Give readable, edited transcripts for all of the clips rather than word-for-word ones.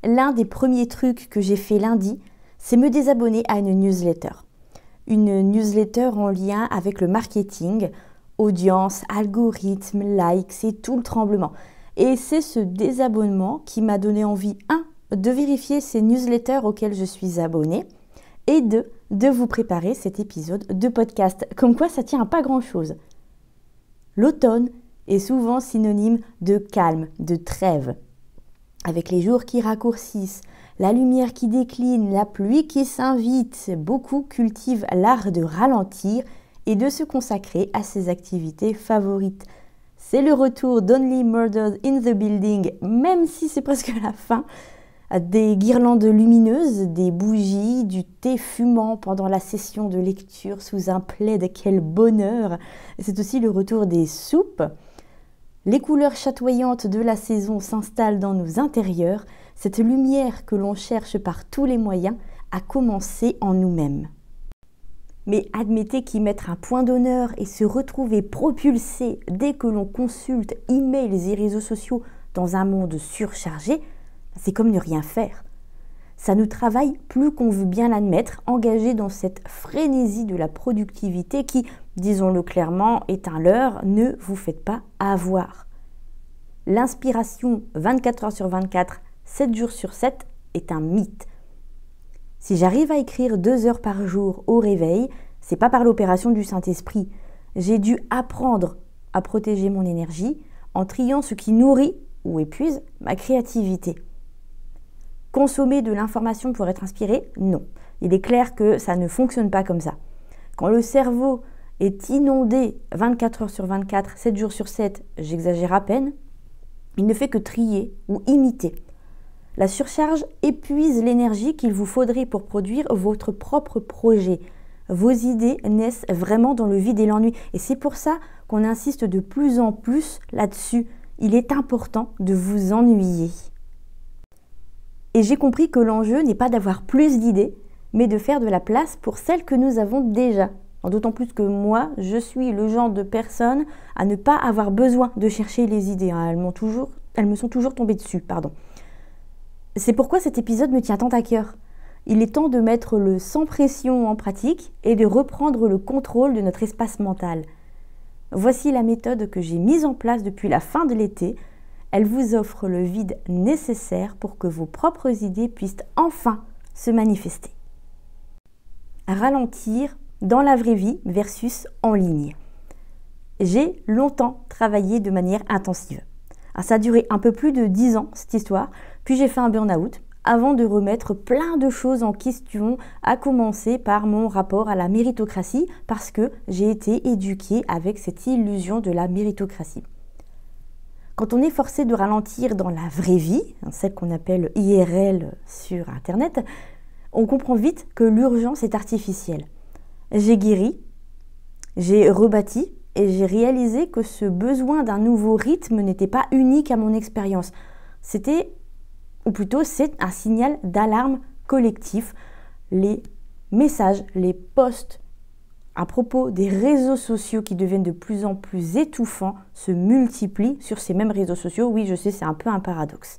l'un des premiers trucs que j'ai fait lundi, c'est me désabonner à une newsletter. Une newsletter en lien avec le marketing, audience, algorithme, likes et tout le tremblement. Et c'est ce désabonnement qui m'a donné envie, 1, de vérifier ces newsletters auxquelles je suis abonnée, et 2, de vous préparer cet épisode de podcast. Comme quoi, ça tient à pas grand-chose. L'automne est souvent synonyme de calme, de trêve. Avec les jours qui raccourcissent, la lumière qui décline, la pluie qui s'invite, beaucoup cultivent l'art de ralentir et de se consacrer à ses activités favorites. C'est le retour d'Only Murders in the Building, même si c'est presque la fin. Des guirlandes lumineuses, des bougies, du thé fumant pendant la session de lecture sous un plaid, quel bonheur! C'est aussi le retour des soupes. Les couleurs chatoyantes de la saison s'installent dans nos intérieurs. Cette lumière que l'on cherche par tous les moyens a commencé en nous-mêmes. Mais admettez qu'y mettre un point d'honneur et se retrouver propulsé dès que l'on consulte emails et réseaux sociaux dans un monde surchargé, c'est comme ne rien faire. Ça nous travaille plus qu'on veut bien l'admettre, engagé dans cette frénésie de la productivité qui, disons-le clairement, est un leurre, ne vous faites pas avoir. L'inspiration 24 heures sur 24, 7 jours sur 7 est un mythe. Si j'arrive à écrire 2 heures par jour au réveil, c'est pas par l'opération du Saint-Esprit. J'ai dû apprendre à protéger mon énergie en triant ce qui nourrit ou épuise ma créativité. Consommer de l'information pour être inspiré? Non. Il est clair que ça ne fonctionne pas comme ça. Quand le cerveau est inondé 24 heures sur 24, 7 jours sur 7, j'exagère à peine, il ne fait que trier ou imiter. La surcharge épuise l'énergie qu'il vous faudrait pour produire votre propre projet. Vos idées naissent vraiment dans le vide et l'ennui. Et c'est pour ça qu'on insiste de plus en plus là-dessus. Il est important de vous ennuyer. Et j'ai compris que l'enjeu n'est pas d'avoir plus d'idées, mais de faire de la place pour celles que nous avons déjà. D'autant plus que moi, je suis le genre de personne à ne pas avoir besoin de chercher les idées. Elles me sont toujours tombées dessus, C'est pourquoi cet épisode me tient tant à cœur. Il est temps de mettre le sans pression en pratique et de reprendre le contrôle de notre espace mental. Voici la méthode que j'ai mise en place depuis la fin de l'été. Elle vous offre le vide nécessaire pour que vos propres idées puissent enfin se manifester. Ralentir dans la vraie vie versus en ligne. J'ai longtemps travaillé de manière intensive. Alors, ça a duré un peu plus de 10 ans cette histoire, puis j'ai fait un burn-out avant de remettre plein de choses en question, à commencer par mon rapport à la méritocratie parce que j'ai été éduquée avec cette illusion de la méritocratie. Quand on est forcé de ralentir dans la vraie vie, celle qu'on appelle IRL sur Internet, on comprend vite que l'urgence est artificielle. J'ai guéri, j'ai rebâti et j'ai réalisé que ce besoin d'un nouveau rythme n'était pas unique à mon expérience. C'est un signal d'alarme collectif. Les messages, les posts à propos des réseaux sociaux qui deviennent de plus en plus étouffants se multiplient sur ces mêmes réseaux sociaux. Oui, je sais, c'est un peu un paradoxe.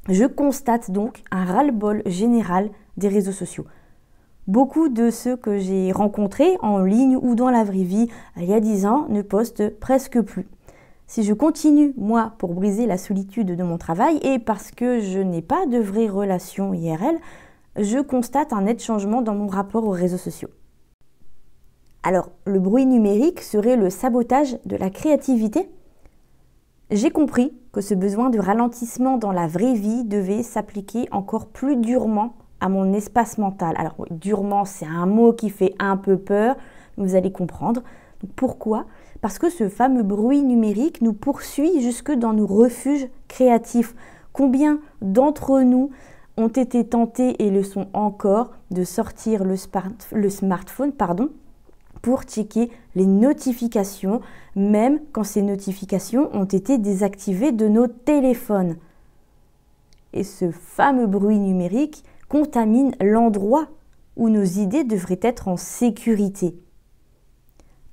Je constate donc un ras-le-bol général des réseaux sociaux. Beaucoup de ceux que j'ai rencontrés en ligne ou dans la vraie vie il y a 10 ans ne postent presque plus. Si je continue, moi, pour briser la solitude de mon travail et parce que je n'ai pas de vraie relation IRL, je constate un net changement dans mon rapport aux réseaux sociaux. Alors, le bruit numérique serait le sabotage de la créativité? J'ai compris que ce besoin de ralentissement dans la vraie vie devait s'appliquer encore plus durement à mon espace mental. Alors, durement, c'est un mot qui fait un peu peur, vous allez comprendre. Pourquoi ? Parce que ce fameux bruit numérique nous poursuit jusque dans nos refuges créatifs. Combien d'entre nous ont été tentés et le sont encore de sortir le smartphone pour checker les notifications, même quand ces notifications ont été désactivées de nos téléphones. Et ce fameux bruit numérique contamine l'endroit où nos idées devraient être en sécurité.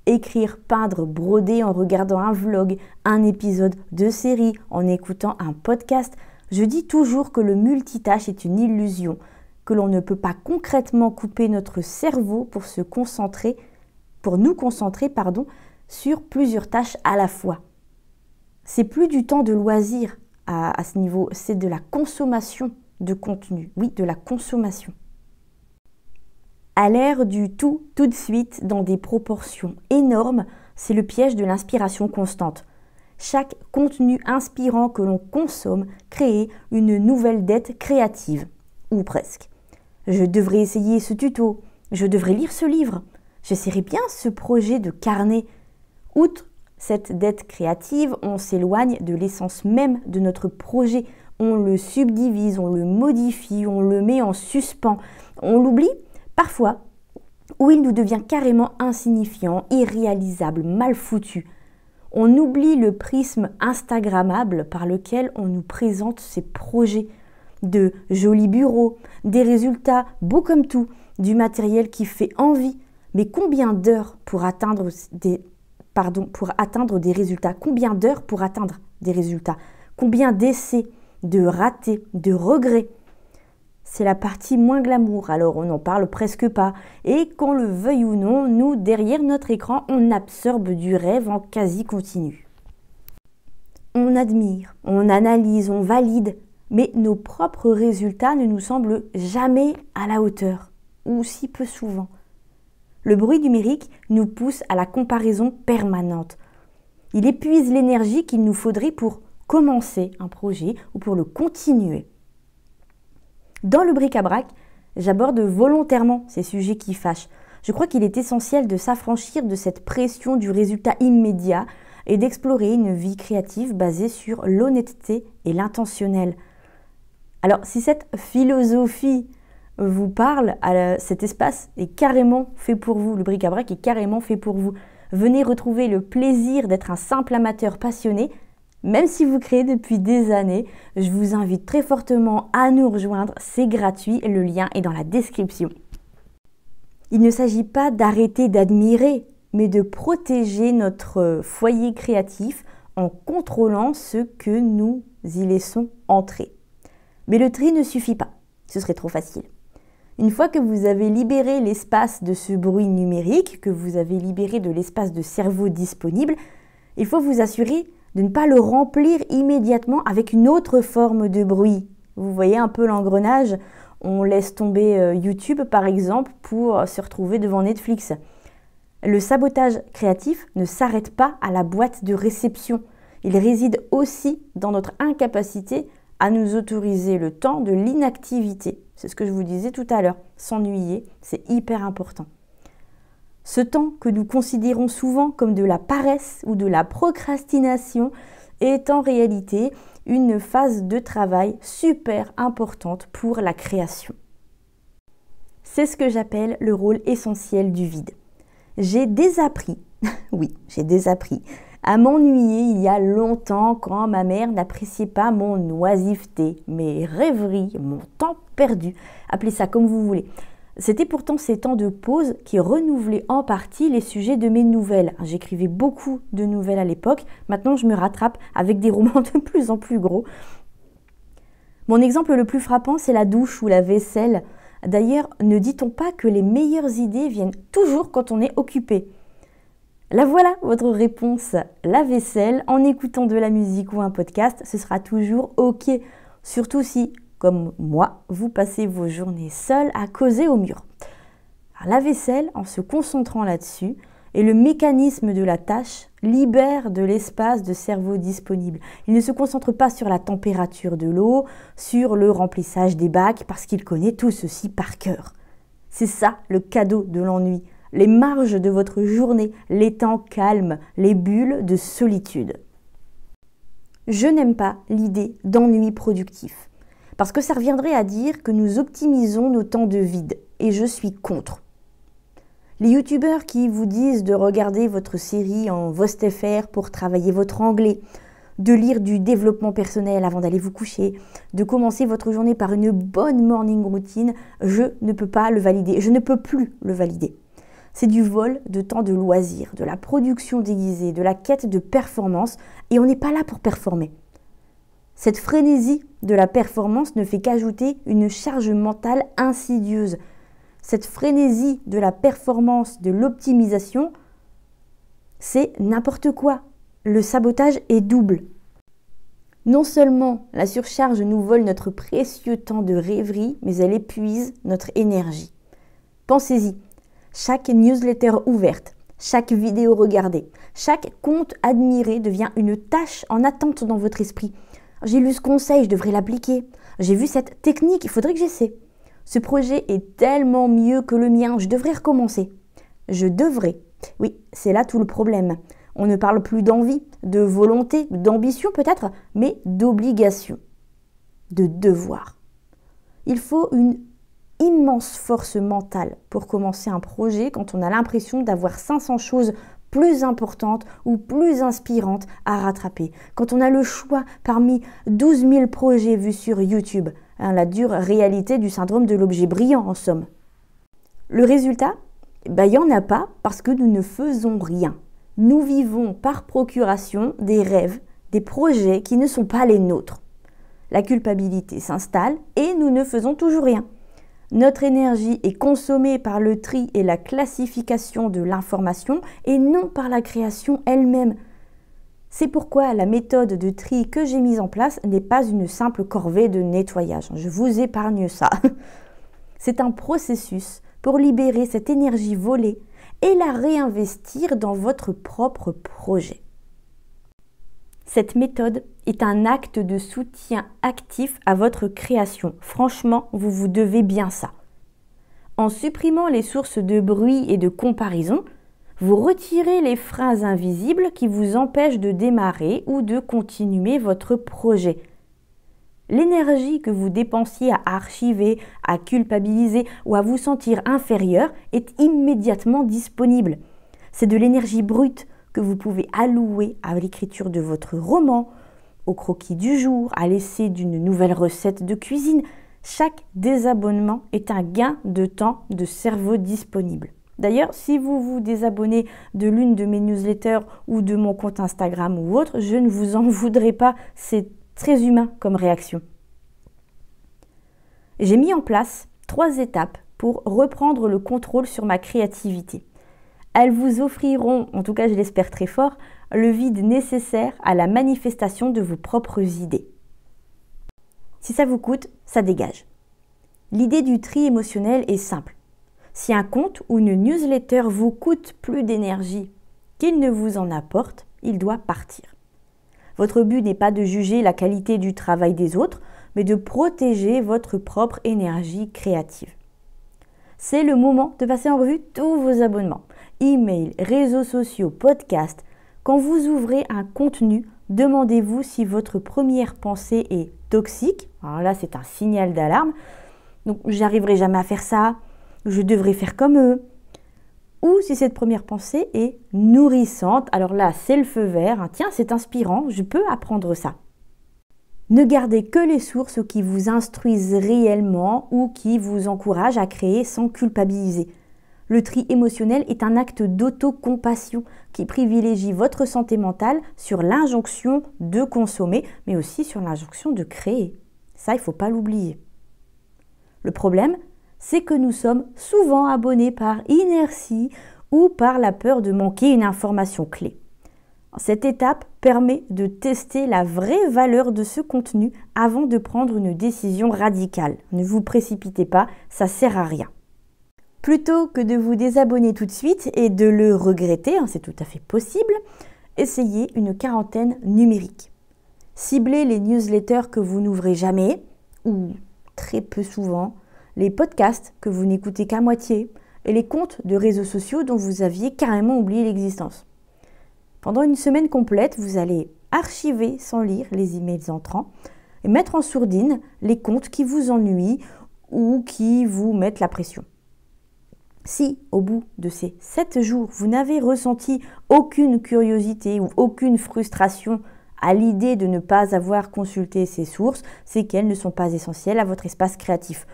Écrire, peindre, broder en regardant un vlog, un épisode de série, en écoutant un podcast, Je dis toujours que le multitâche est une illusion, que l'on ne peut pas concrètement couper notre cerveau pour nous concentrer, sur plusieurs tâches à la fois. C'est plus du temps de loisir à ce niveau, c'est de la consommation de contenu. Oui, de la consommation. À l'ère du tout de suite, dans des proportions énormes, c'est le piège de l'inspiration constante. Chaque contenu inspirant que l'on consomme crée une nouvelle dette créative, ou presque. Je devrais essayer ce tuto, je devrais lire ce livre, j'essaierai bien ce projet de carnet. Outre cette dette créative, on s'éloigne de l'essence même de notre projet. On le subdivise, on le modifie, on le met en suspens. On l'oublie parfois, ou il nous devient carrément insignifiant, irréalisable, mal foutu. On oublie le prisme instagrammable par lequel on nous présente ces projets. De jolis bureaux, des résultats beaux comme tout, du matériel qui fait envie. Mais combien d'heures pour atteindre des résultats? Combien d'heures pour atteindre des résultats? Combien d'essais, de ratés, de regrets? C'est la partie moins glamour, alors on n'en parle presque pas. Et qu'on le veuille ou non, nous, derrière notre écran, on absorbe du rêve en quasi continu. On admire, on analyse, on valide, mais nos propres résultats ne nous semblent jamais à la hauteur, ou si peu souvent. Le bruit numérique nous pousse à la comparaison permanente. Il épuise l'énergie qu'il nous faudrait pour commencer un projet ou pour le continuer. Dans le bric-à-brac, j'aborde volontairement ces sujets qui fâchent. Je crois qu'il est essentiel de s'affranchir de cette pression du résultat immédiat et d'explorer une vie créative basée sur l'honnêteté et l'intentionnel. Alors, si cette philosophie vous parle, cet espace est carrément fait pour vous, le bric-à-brac est carrément fait pour vous. Venez retrouver le plaisir d'être un simple amateur passionné. Même si vous créez depuis des années, je vous invite très fortement à nous rejoindre, c'est gratuit, le lien est dans la description. Il ne s'agit pas d'arrêter d'admirer, mais de protéger notre foyer créatif en contrôlant ce que nous y laissons entrer. Mais le tri ne suffit pas, ce serait trop facile. Une fois que vous avez libéré l'espace de ce bruit numérique, que vous avez libéré de l'espace de cerveau disponible, il faut vous assurer de ne pas le remplir immédiatement avec une autre forme de bruit. Vous voyez un peu l'engrenage, on laisse tomber YouTube par exemple pour se retrouver devant Netflix. Le sabotage créatif ne s'arrête pas à la boîte de réception. Il réside aussi dans notre incapacité à nous autoriser le temps de l'inactivité. C'est ce que je vous disais tout à l'heure. S'ennuyer, c'est hyper important. Ce temps que nous considérons souvent comme de la paresse ou de la procrastination est en réalité une phase de travail super importante pour la création. C'est ce que j'appelle le rôle essentiel du vide. J'ai désappris, oui, j'ai désappris à m'ennuyer il y a longtemps quand ma mère n'appréciait pas mon oisiveté, mes rêveries, mon temps perdu, appelez ça comme vous voulez. C'était pourtant ces temps de pause qui renouvelaient en partie les sujets de mes nouvelles. J'écrivais beaucoup de nouvelles à l'époque, maintenant je me rattrape avec des romans de plus en plus gros. Mon exemple le plus frappant, c'est la douche ou la vaisselle. D'ailleurs, ne dit-on pas que les meilleures idées viennent toujours quand on est occupé? Là voilà votre réponse, la vaisselle, en écoutant de la musique ou un podcast, ce sera toujours ok. Surtout si, comme moi, vous passez vos journées seules à causer au mur. Alors, la vaisselle, en se concentrant là-dessus, et le mécanisme de la tâche libère de l'espace de cerveau disponible. Il ne se concentre pas sur la température de l'eau, sur le remplissage des bacs, parce qu'il connaît tout ceci par cœur. C'est ça le cadeau de l'ennui. Les marges de votre journée, les temps calmes, les bulles de solitude. Je n'aime pas l'idée d'ennui productif, parce que ça reviendrait à dire que nous optimisons nos temps de vide, et je suis contre. Les youtubeurs qui vous disent de regarder votre série en VostFR pour travailler votre anglais, de lire du développement personnel avant d'aller vous coucher, de commencer votre journée par une bonne morning routine, je ne peux pas le valider, je ne peux plus le valider. C'est du vol de temps de loisirs, de la production déguisée, de la quête de performance, et on n'est pas là pour performer. Cette frénésie de la performance ne fait qu'ajouter une charge mentale insidieuse. Cette frénésie de la performance, de l'optimisation, c'est n'importe quoi. Le sabotage est double. Non seulement la surcharge nous vole notre précieux temps de rêverie, mais elle épuise notre énergie. Pensez-y, chaque newsletter ouverte, chaque vidéo regardée, chaque compte admiré devient une tâche en attente dans votre esprit. J'ai lu ce conseil, je devrais l'appliquer. J'ai vu cette technique, il faudrait que j'essaie. Ce projet est tellement mieux que le mien, je devrais recommencer. Je devrais. Oui, c'est là tout le problème. On ne parle plus d'envie, de volonté, d'ambition peut-être, mais d'obligation, de devoir. Il faut une immense force mentale pour commencer un projet quand on a l'impression d'avoir 500 choses plus importantes ou plus inspirantes à rattraper. Quand on a le choix parmi 12 000 projets vus sur YouTube, la dure réalité du syndrome de l'objet brillant en somme. Le résultat, il n'y en a pas parce que nous ne faisons rien. Nous vivons par procuration des rêves, des projets qui ne sont pas les nôtres. La culpabilité s'installe et nous ne faisons toujours rien. Notre énergie est consommée par le tri et la classification de l'information et non par la création elle-même. C'est pourquoi la méthode de tri que j'ai mise en place n'est pas une simple corvée de nettoyage. Je vous épargne ça. C'est un processus pour libérer cette énergie volée et la réinvestir dans votre propre projet. Cette méthode est un acte de soutien actif à votre création. Franchement, vous vous devez bien ça. En supprimant les sources de bruit et de comparaison, vous retirez les freins invisibles qui vous empêchent de démarrer ou de continuer votre projet. L'énergie que vous dépensiez à archiver, à culpabiliser ou à vous sentir inférieur est immédiatement disponible. C'est de l'énergie brute que vous pouvez allouer à l'écriture de votre roman, au croquis du jour, à l'essai d'une nouvelle recette de cuisine. Chaque désabonnement est un gain de temps de cerveau disponible. D'ailleurs, si vous vous désabonnez de l'une de mes newsletters ou de mon compte Instagram ou autre, je ne vous en voudrais pas, c'est très humain comme réaction. J'ai mis en place 3 étapes pour reprendre le contrôle sur ma créativité. Elles vous offriront, en tout cas je l'espère très fort, le vide nécessaire à la manifestation de vos propres idées. Si ça vous coûte, ça dégage. L'idée du tri émotionnel est simple. Si un compte ou une newsletter vous coûte plus d'énergie qu'il ne vous en apporte, il doit partir. Votre but n'est pas de juger la qualité du travail des autres, mais de protéger votre propre énergie créative. C'est le moment de passer en revue tous vos abonnements, emails, réseaux sociaux, podcasts. Quand vous ouvrez un contenu, demandez-vous si votre première pensée est toxique. Alors là, c'est un signal d'alarme. Donc, j'arriverai jamais à faire ça, je devrais faire comme eux. Ou si cette première pensée est nourrissante, alors là, c'est le feu vert. Tiens, c'est inspirant, je peux apprendre ça. Ne gardez que les sources qui vous instruisent réellement ou qui vous encouragent à créer sans culpabiliser. Le tri émotionnel est un acte d'autocompassion qui privilégie votre santé mentale sur l'injonction de consommer, mais aussi sur l'injonction de créer. Ça, il ne faut pas l'oublier. Le problème, c'est que nous sommes souvent abonnés par inertie ou par la peur de manquer une information clé. Cette étape permet de tester la vraie valeur de ce contenu avant de prendre une décision radicale. Ne vous précipitez pas, ça ne sert à rien. Plutôt que de vous désabonner tout de suite et de le regretter, c'est tout à fait possible, essayez une quarantaine numérique. Ciblez les newsletters que vous n'ouvrez jamais ou très peu souvent, les podcasts que vous n'écoutez qu'à moitié et les comptes de réseaux sociaux dont vous aviez carrément oublié l'existence. Pendant une semaine complète, vous allez archiver sans lire les emails entrants et mettre en sourdine les comptes qui vous ennuient ou qui vous mettent la pression. Si, au bout de ces 7 jours, vous n'avez ressenti aucune curiosité ou aucune frustration à l'idée de ne pas avoir consulté ces sources, c'est qu'elles ne sont pas essentielles à votre espace créatif.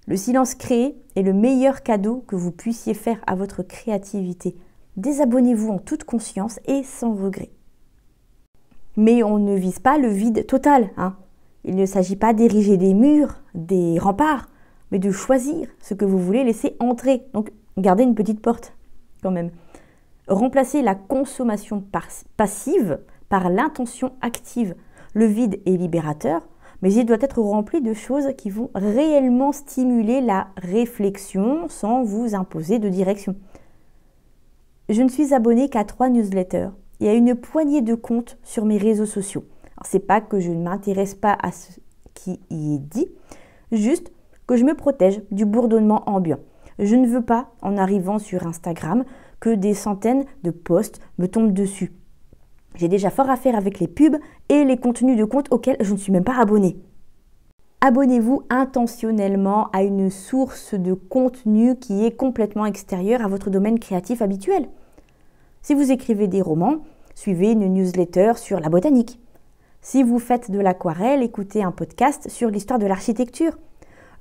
Le silence créé est le meilleur cadeau que vous puissiez faire à votre créativité. Désabonnez-vous en toute conscience et sans regret. Mais on ne vise pas le vide total, hein. Il ne s'agit pas d'ériger des murs, des remparts, mais de choisir ce que vous voulez laisser entrer. Donc, gardez une petite porte quand même. Remplacez la consommation passive par l'intention active. Le vide est libérateur, mais il doit être rempli de choses qui vont réellement stimuler la réflexion sans vous imposer de direction. Je ne suis abonnée qu'à 3 newsletters et à une poignée de comptes sur mes réseaux sociaux. Alors, c'est pas que je ne m'intéresse pas à ce qui y est dit, juste que je me protège du bourdonnement ambiant. Je ne veux pas, en arrivant sur Instagram, que des centaines de posts me tombent dessus. J'ai déjà fort à faire avec les pubs et les contenus de comptes auxquels je ne suis même pas abonnée. Abonnez-vous intentionnellement à une source de contenu qui est complètement extérieure à votre domaine créatif habituel. Si vous écrivez des romans, suivez une newsletter sur la botanique. Si vous faites de l'aquarelle, écoutez un podcast sur l'histoire de l'architecture.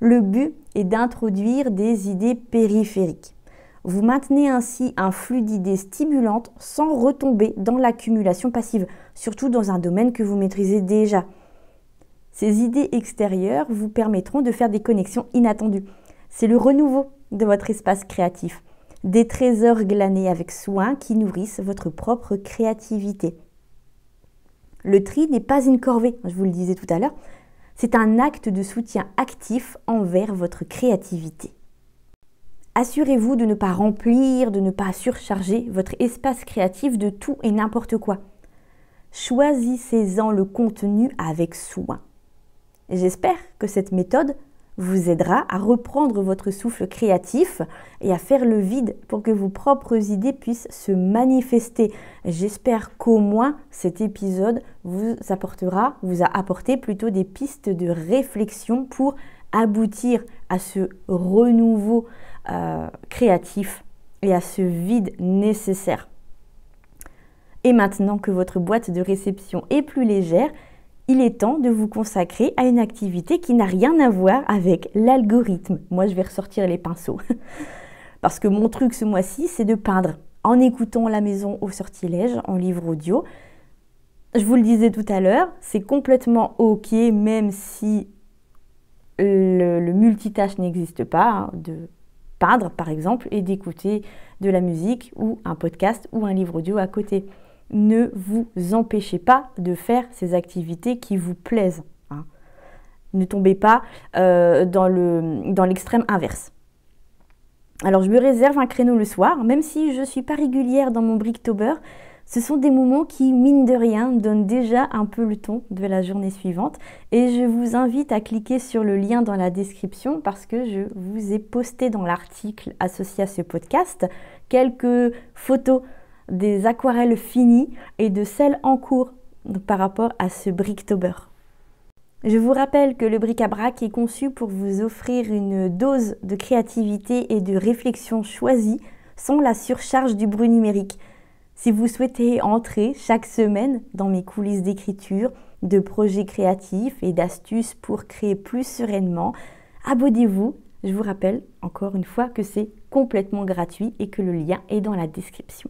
Le but est d'introduire des idées périphériques. Vous maintenez ainsi un flux d'idées stimulantes sans retomber dans l'accumulation passive, surtout dans un domaine que vous maîtrisez déjà. Ces idées extérieures vous permettront de faire des connexions inattendues. C'est le renouveau de votre espace créatif. Des trésors glanés avec soin qui nourrissent votre propre créativité. Le tri n'est pas une corvée, je vous le disais tout à l'heure, c'est un acte de soutien actif envers votre créativité. Assurez-vous de ne pas remplir, de ne pas surcharger votre espace créatif de tout et n'importe quoi. Choisissez-en le contenu avec soin. J'espère que cette méthode vous aidera à reprendre votre souffle créatif et à faire le vide pour que vos propres idées puissent se manifester. J'espère qu'au moins cet épisode vous a apporté plutôt des pistes de réflexion pour aboutir à ce renouveau créatif et à ce vide nécessaire. Et maintenant que votre boîte de réception est plus légère, il est temps de vous consacrer à une activité qui n'a rien à voir avec l'algorithme. Moi, je vais ressortir les pinceaux. Parce que mon truc ce mois-ci, c'est de peindre en écoutant La Maison au sortilège en livre audio. Je vous le disais tout à l'heure, c'est complètement OK, même si le multitâche n'existe pas, hein, de peindre par exemple et d'écouter de la musique ou un podcast ou un livre audio à côté. Ne vous empêchez pas de faire ces activités qui vous plaisent, hein. Ne tombez pas dans l'extrême inverse. Alors je me réserve un créneau le soir, même si je ne suis pas régulière dans mon Bricktober. Ce sont des moments qui, mine de rien, donnent déjà un peu le ton de la journée suivante. Et je vous invite à cliquer sur le lien dans la description parce que je vous ai posté dans l'article associé à ce podcast quelques photos des aquarelles finies et de celles en cours par rapport à ce Bricktober. Je vous rappelle que le bric-à-brac est conçu pour vous offrir une dose de créativité et de réflexion choisie sans la surcharge du bruit numérique. Si vous souhaitez entrer chaque semaine dans mes coulisses d'écriture, de projets créatifs et d'astuces pour créer plus sereinement, abonnez-vous. Je vous rappelle encore une fois que c'est complètement gratuit et que le lien est dans la description.